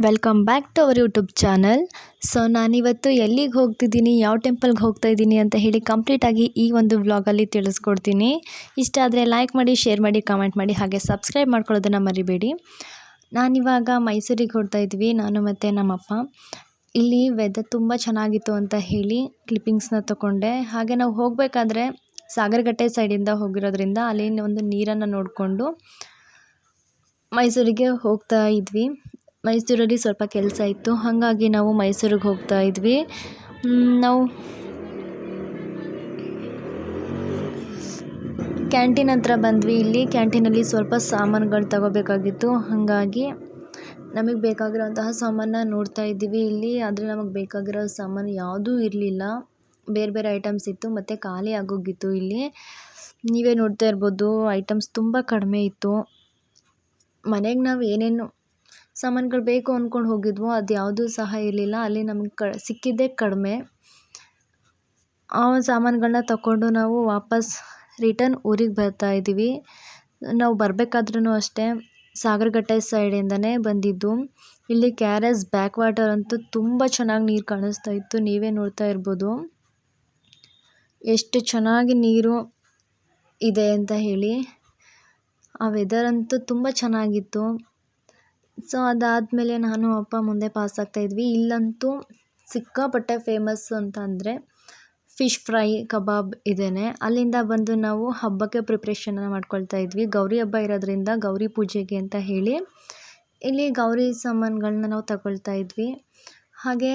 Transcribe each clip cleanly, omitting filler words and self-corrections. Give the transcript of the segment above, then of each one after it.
Welcome back to our YouTube channel. So ನಾನಿವತ್ತು ಎಲ್ಲಿಗೆ ಹೋಗ್ತಿದ್ದೀನಿ, ಯಾವ ಟೆಂಪಲ್ಗೆ ಹೋಗ್ತಾ ಇದ್ದೀನಿ ಅಂತ ಹೇಳಿ ಕಂಪ್ಲೀಟಾಗಿ ಈ ಒಂದು ವ್ಲಾಗಲ್ಲಿ ತಿಳಿಸ್ಕೊಡ್ತೀನಿ. ಇಷ್ಟ ಆದರೆ ಲೈಕ್ ಮಾಡಿ, ಶೇರ್ ಮಾಡಿ, ಕಮೆಂಟ್ ಮಾಡಿ, ಹಾಗೆ ಸಬ್ಸ್ಕ್ರೈಬ್ ಮಾಡ್ಕೊಳ್ಳೋದನ್ನು ಮರಿಬೇಡಿ. ನಾನಿವಾಗ ಮೈಸೂರಿಗೆ ಹೊರಡ್ತಾ ಇದ್ವಿ, ನಾನು ಮತ್ತು ನಮ್ಮಪ್ಪ. ಇಲ್ಲಿ ವೆದರ್ ತುಂಬ ಚೆನ್ನಾಗಿತ್ತು ಅಂತ ಹೇಳಿ ಕ್ಲಿಪ್ಪಿಂಗ್ಸ್ನ ತೊಗೊಂಡೆ. ಹಾಗೆ ನಾವು ಹೋಗಬೇಕಾದ್ರೆ ಸಾಗರಗಟ್ಟೆ ಸೈಡಿಂದ ಹೋಗಿರೋದ್ರಿಂದ ಅಲ್ಲಿ ಒಂದು ನೀರನ್ನು ನೋಡಿಕೊಂಡು ಮೈಸೂರಿಗೆ ಹೋಗ್ತಾ ಇದ್ವಿ. ಮೈಸೂರಲ್ಲಿ ಸ್ವಲ್ಪ ಕೆಲಸ ಇತ್ತು, ಹಾಗಾಗಿ ನಾವು ಮೈಸೂರಿಗೆ ಹೋಗ್ತಾ ಇದ್ವಿ. ನಾವು ಕ್ಯಾಂಟೀನ್ ಹತ್ರ ಬಂದ್ವಿ. ಇಲ್ಲಿ ಕ್ಯಾಂಟೀನಲ್ಲಿ ಸ್ವಲ್ಪ ಸಾಮಾನುಗಳು ತಗೋಬೇಕಾಗಿತ್ತು, ಹಾಗಾಗಿ ನಮಗೆ ಬೇಕಾಗಿರೋಂತಹ ಸಾಮಾನ ನೋಡ್ತಾ ಇದ್ದೀವಿ ಇಲ್ಲಿ. ಆದರೆ ನಮಗೆ ಬೇಕಾಗಿರೋ ಸಾಮಾನು ಯಾವುದೂ ಇರಲಿಲ್ಲ, ಬೇರೆ ಬೇರೆ ಐಟಮ್ಸ್ ಇತ್ತು ಮತ್ತು ಖಾಲಿ ಆಗೋಗಿತ್ತು. ಇಲ್ಲಿ ನೀವೇ ನೋಡ್ತಾ ಇರ್ಬೋದು, ಐಟಮ್ಸ್ ತುಂಬ ಕಡಿಮೆ ಇತ್ತು. ಮನೆಗೆ ನಾವು ಏನೇನು ಸಾಮಾನುಗಳು ಬೇಕು ಅಂದ್ಕೊಂಡು ಹೋಗಿದ್ವೋ ಅದು ಯಾವುದೂ ಸಹ ಇರಲಿಲ್ಲ. ಅಲ್ಲಿ ನಮಗೆ ಸಿಕ್ಕಿದ್ದೇ ಕಡಿಮೆ. ಆ ಸಾಮಾನುಗಳನ್ನ ತಗೊಂಡು ನಾವು ವಾಪಸ್ ರಿಟರ್ನ್ ಊರಿಗೆ ಬರ್ತಾ ಇದ್ದೀವಿ. ನಾವು ಬರಬೇಕಾದ್ರೂ ಅಷ್ಟೇ ಸಾಗರಗಟ್ಟೆ ಸೈಡಿಂದನೇ ಬಂದಿದ್ದು. ಇಲ್ಲಿ KRS ಬ್ಯಾಕ್ ವಾಟರ್ ಅಂತೂ ತುಂಬ ಚೆನ್ನಾಗಿ ನೀರು ಕಾಣಿಸ್ತಾ ಇತ್ತು, ನೀವೇ ನೋಡ್ತಾ ಇರ್ಬೋದು ಎಷ್ಟು ಚೆನ್ನಾಗಿ ನೀರು ಇದೆ ಅಂತ ಹೇಳಿ. ಆ ವೆದರ್ ಅಂತೂ ತುಂಬ ಚೆನ್ನಾಗಿತ್ತು. ಸೊ ಅದಾದಮೇಲೆ ನಾನು ಅಪ್ಪ ಮುಂದೆ ಪಾಸ್ ಆಗ್ತಾಯಿದ್ವಿ. ಇಲ್ಲಂತೂ ಸಿಕ್ಕಾಪಟ್ಟೆ ಫೇಮಸ್ ಅಂತ ಅಂದರೆ ಫಿಶ್ ಫ್ರೈ, ಕಬಾಬ್ ಇದೇನೆ. ಅಲ್ಲಿಂದ ಬಂದು ನಾವು ಹಬ್ಬಕ್ಕೆ ಪ್ರಿಪ್ರೇಷನ್ನ ಮಾಡ್ಕೊಳ್ತಾ ಇದ್ವಿ. ಗೌರಿ ಹಬ್ಬ ಇರೋದ್ರಿಂದ ಗೌರಿ ಪೂಜೆಗೆ ಅಂತ ಹೇಳಿ ಇಲ್ಲಿ ಗೌರಿ ಸಾಮಾನುಗಳನ್ನ ನಾವು ತಗೊಳ್ತಾ ಇದ್ವಿ. ಹಾಗೆ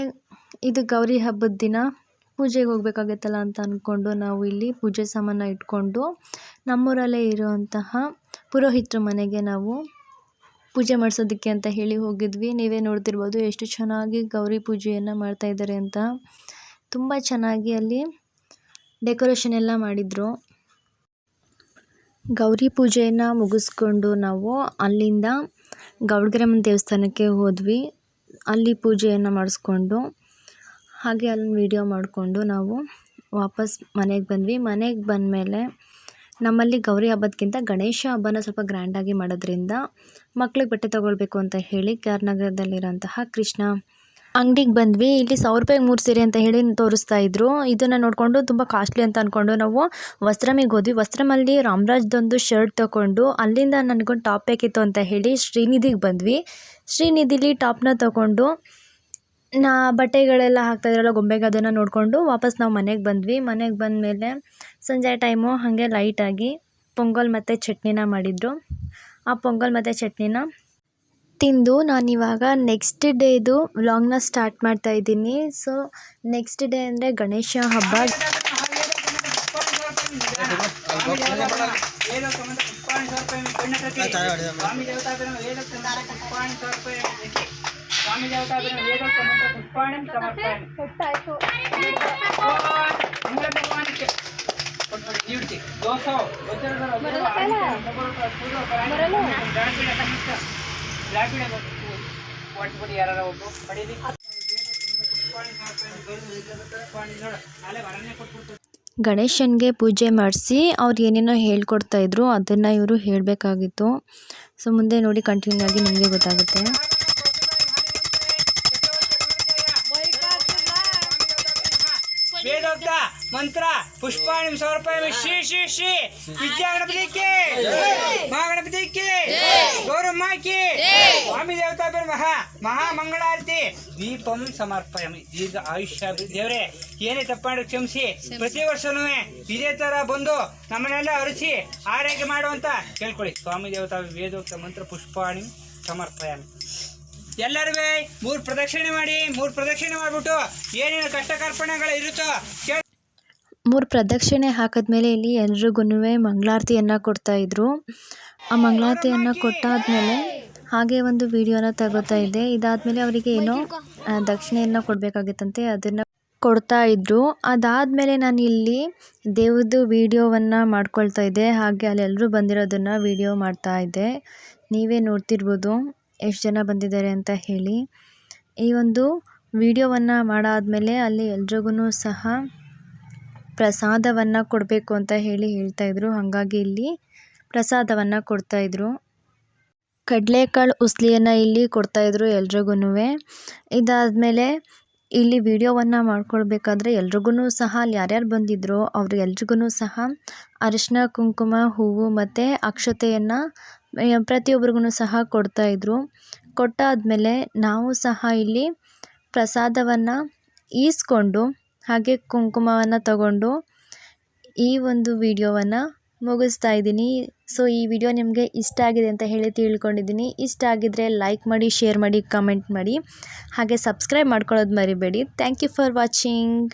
ಇದು ಗೌರಿ ಹಬ್ಬದ ದಿನ ಪೂಜೆಗೆ ಹೋಗಬೇಕಾಗತ್ತಲ್ಲ ಅಂತ ಅಂದ್ಕೊಂಡು ನಾವು ಇಲ್ಲಿ ಪೂಜೆ ಸಾಮಾನ ಇಟ್ಕೊಂಡು ನಮ್ಮೂರಲ್ಲೇ ಇರುವಂತಹ ಪುರೋಹಿತರ ಮನೆಗೆ ನಾವು ಪೂಜೆ ಮಾಡಿಸೋದಕ್ಕೆ ಅಂತ ಹೇಳಿ ಹೋಗಿದ್ವಿ. ನೀವೇ ನೋಡ್ತಿರ್ಬೋದು ಎಷ್ಟು ಚೆನ್ನಾಗಿ ಗೌರಿ ಪೂಜೆಯನ್ನು ಮಾಡ್ತಾಯಿದ್ದಾರೆ ಅಂತ. ತುಂಬ ಚೆನ್ನಾಗಿ ಅಲ್ಲಿ ಡೆಕೋರೇಷನ್ ಎಲ್ಲ ಮಾಡಿದರು. ಗೌರಿ ಪೂಜೆಯನ್ನು ಮುಗಿಸ್ಕೊಂಡು ನಾವು ಅಲ್ಲಿಂದ ಗೌಡ್ಗೆರಮ್ಮನ ದೇವಸ್ಥಾನಕ್ಕೆ ಹೋದ್ವಿ. ಅಲ್ಲಿ ಪೂಜೆಯನ್ನು ಮಾಡಿಸ್ಕೊಂಡು ಹಾಗೆ ಅಲ್ಲಿ ವಿಡಿಯೋ ಮಾಡಿಕೊಂಡು ನಾವು ವಾಪಸ್ ಮನೆಗೆ ಬಂದ್ವಿ. ಮನೆಗೆ ಬಂದಮೇಲೆ ನಮ್ಮಲ್ಲಿ ಗೌರಿ ಹಬ್ಬದಕ್ಕಿಂತ ಗಣೇಶ ಹಬ್ಬನ ಸ್ವಲ್ಪ ಗ್ರ್ಯಾಂಡಾಗಿ ಮಾಡೋದ್ರಿಂದ ಮಕ್ಳಿಗೆ ಬಟ್ಟೆ ತೊಗೊಳ್ಬೇಕು ಅಂತ ಹೇಳಿ KR ನಗರದಲ್ಲಿರೋಂತಹ ಕೃಷ್ಣ ಅಂಗಡಿಗೆ ಬಂದ್ವಿ. ಇಲ್ಲಿ 1000 ರೂಪಾಯಿಗೆ 3 ಸೀರೆ ಅಂತ ಹೇಳಿ ತೋರಿಸ್ತಾ ಇದ್ರು. ಇದನ್ನು ನೋಡಿಕೊಂಡು ತುಂಬ ಕಾಸ್ಟ್ಲಿ ಅಂತ ಅಂದ್ಕೊಂಡು ನಾವು ವಸ್ತ್ರಮಿಗೆ ಹೋದ್ವಿ. ವಸ್ತ್ರಮಲ್ಲಿ ರಾಮರಾಜ್ದೊಂದು ಶರ್ಟ್ ತೊಗೊಂಡು ಅಲ್ಲಿಂದ ನನಗೊಂದು ಟಾಪ್ ಬೇಕಿತ್ತು ಅಂತ ಹೇಳಿ ಶ್ರೀನಿಧಿಗೆ ಬಂದ್ವಿ. ಶ್ರೀನಿಧಿಲಿ ಟಾಪ್ನ ತೊಗೊಂಡು ಬಟ್ಟೆಗಳೆಲ್ಲ ಹಾಕ್ತಾಯಿದ್ರಲ್ಲ ಗೊಂಬೆಗೆ, ಅದನ್ನು ನೋಡಿಕೊಂಡು ವಾಪಸ್ ನಾವು ಮನೆಗೆ ಬಂದ್ವಿ. ಮನೆಗೆ ಬಂದಮೇಲೆ ಸಂಜೆ ಟೈಮು ಹಾಗೆ ಲೈಟಾಗಿ ಪೊಂಗಲ್ ಮತ್ತು ಚಟ್ನಿನ ಮಾಡಿದರು. ಆ ಪೊಂಗಲ್ ಮತ್ತು ಚಟ್ನಿನ ತಿಂದು ನಾನಿವಾಗ ನೆಕ್ಸ್ಟ್ ಡೇದು ವ್ಲಾಗ್ನ ಸ್ಟಾರ್ಟ್ ಮಾಡ್ತಾ ಇದ್ದೀನಿ. ಸೊ ನೆಕ್ಸ್ಟ್ ಡೇ ಅಂದರೆ ಗಣೇಶ ಹಬ್ಬ. ಗಣೇಶನಿಗೆ ಪೂಜೆ ಮಾಡಿಸಿ ಅವ್ರು ಏನೇನೋ ಹೇಳ್ಕೊಡ್ತಾಯಿದ್ರು, ಅದನ್ನು ಇವರು ಹೇಳಬೇಕಾಗಿತ್ತು. ಸೊ ಮುಂದೆ ನೋಡಿ ಕಂಟಿನ್ಯೂ ಆಗಿ ನಿಮಗೆ ಗೊತ್ತಾಗುತ್ತೆ. वेदोक्त मंत्र पुष्पाणि समर्पयामि। श्री श्री श्री विद्या गणपति की, महागणपति की, गौरम्मा की, स्वामी देवता महा महामंगलारती दीपम समर्पयामि। दीर्घ आयुष्य देवरे ಏನೇ ತಪ್ಪಾಡು ಕ್ಷಮಿಸಿ, ಪ್ರತಿ ವರ್ಷನೂ ಇದೇ ಥರ ಬಂದು ನಮ್ಮನ್ನೆಲ್ಲ ಅರಿಸಿ ಆರೈಕೆ ಮಾಡುವಂತ ಕೇಳ್ಕೊಳ್ಳಿ. ಸ್ವಾಮಿ ದೇವತಾ ವೇದೋಕ್ತ ಮಂತ್ರ ಪುಷ್ಪಾಣಿ ಸಮರ್ಪಯಾಮಿ. ಎಲ್ಲರೂ 3 ಪ್ರದಕ್ಷಿಣೆ ಮಾಡಿ, 3 ಪ್ರದಕ್ಷಿಣೆ ಮಾಡಿಬಿಟ್ಟು ಏನೇನು ಕಷ್ಟ ಕಾರ್ಪಣ್ಯಗಳು ಇರುತ್ತೋ 3 ಪ್ರದಕ್ಷಿಣೆ ಹಾಕಿದ್ಮೇಲೆ ಇಲ್ಲಿ ಎಲ್ರಿಗೂ ಮಂಗಳಾರತಿಯನ್ನು ಕೊಡ್ತಾಯಿದ್ರು. ಆ ಮಂಗಳಾರತಿಯನ್ನು ಕೊಟ್ಟಾದ್ಮೇಲೆ ಹಾಗೆ ಒಂದು ವಿಡಿಯೋನ ತಗೋತಾ ಇದ್ದೆ. ಇದಾದಮೇಲೆ ಅವರಿಗೆ ಏನೋ ದಕ್ಷಿಣೆಯನ್ನು ಕೊಡಬೇಕಾಗಿತ್ತಂತೆ, ಅದನ್ನು ಕೊಡ್ತಾ ಇದ್ರು. ಅದಾದಮೇಲೆ ನಾನು ಇಲ್ಲಿ ದೇವ್ರದ್ದು ವಿಡಿಯೋವನ್ನು ಮಾಡ್ಕೊಳ್ತಾ ಇದ್ದೆ. ಹಾಗೆ ಅಲ್ಲಿ ಎಲ್ಲರೂ ಬಂದಿರೋದನ್ನು ವಿಡಿಯೋ ಮಾಡ್ತಾ ಇದ್ದೆ. ನೀವೇ ನೋಡ್ತಿರ್ಬೋದು ಎಷ್ಟು ಜನ ಬಂದಿದ್ದಾರೆ ಅಂತ ಹೇಳಿ. ಈ ಒಂದು ವಿಡಿಯೋವನ್ನು ಮಾಡಾದಮೇಲೆ ಅಲ್ಲಿ ಎಲ್ರಿಗೂ ಸಹ ಪ್ರಸಾದವನ್ನು ಕೊಡಬೇಕು ಅಂತ ಹೇಳಿ ಹೇಳ್ತಾಯಿದ್ರು. ಹಾಗಾಗಿ ಇಲ್ಲಿ ಪ್ರಸಾದವನ್ನು ಕೊಡ್ತಾಯಿದ್ರು. ಕಡಲೆಕಾಳು ಉಸ್ಲಿಯನ್ನು ಇಲ್ಲಿ ಕೊಡ್ತಾಯಿದ್ರು ಎಲ್ರಿಗೂ. ಇದಾದಮೇಲೆ ಇಲ್ಲಿ ವಿಡಿಯೋವನ್ನು ಮಾಡ್ಕೊಳ್ಬೇಕಾದ್ರೆ ಎಲ್ರಿಗೂ ಸಹ ಅಲ್ಲಿ ಯಾರ್ಯಾರು ಬಂದಿದ್ರೋ ಅವ್ರಿಗೆಲ್ರಿಗೂ ಸಹ ಅರಿಶಿನ ಕುಂಕುಮ ಹೂವು ಮತ್ತು ಅಕ್ಷತೆಯನ್ನು ಪ್ರತಿಯೊಬ್ಬರಿಗೂ ಸಹ ಕೊಡ್ತಾಯಿದ್ರು. ಕೊಟ್ಟಾದಮೇಲೆ ನಾವು ಸಹ ಇಲ್ಲಿ ಪ್ರಸಾದವನ್ನು ಈಸ್ಕೊಂಡು ಹಾಗೆ ಕುಂಕುಮವನ್ನು ತಗೊಂಡು ಈ ಒಂದು ವಿಡಿಯೋವನ್ನು ಮುಗಿಸ್ತಾ ಇದ್ದೀನಿ. ಸೊ ಈ ವಿಡಿಯೋ ನಿಮಗೆ ಇಷ್ಟ ಆಗಿದೆ ಅಂತ ಹೇಳಿ ತಿಳ್ಕೊಂಡಿದ್ದೀನಿ. ಇಷ್ಟ ಆಗಿದ್ದರೆ ಲೈಕ್ ಮಾಡಿ, ಶೇರ್ ಮಾಡಿ, ಕಮೆಂಟ್ ಮಾಡಿ, ಹಾಗೆ ಸಬ್ಸ್ಕ್ರೈಬ್ ಮಾಡ್ಕೊಳ್ಳೋದು ಮರಿಬೇಡಿ. Thank you for watching.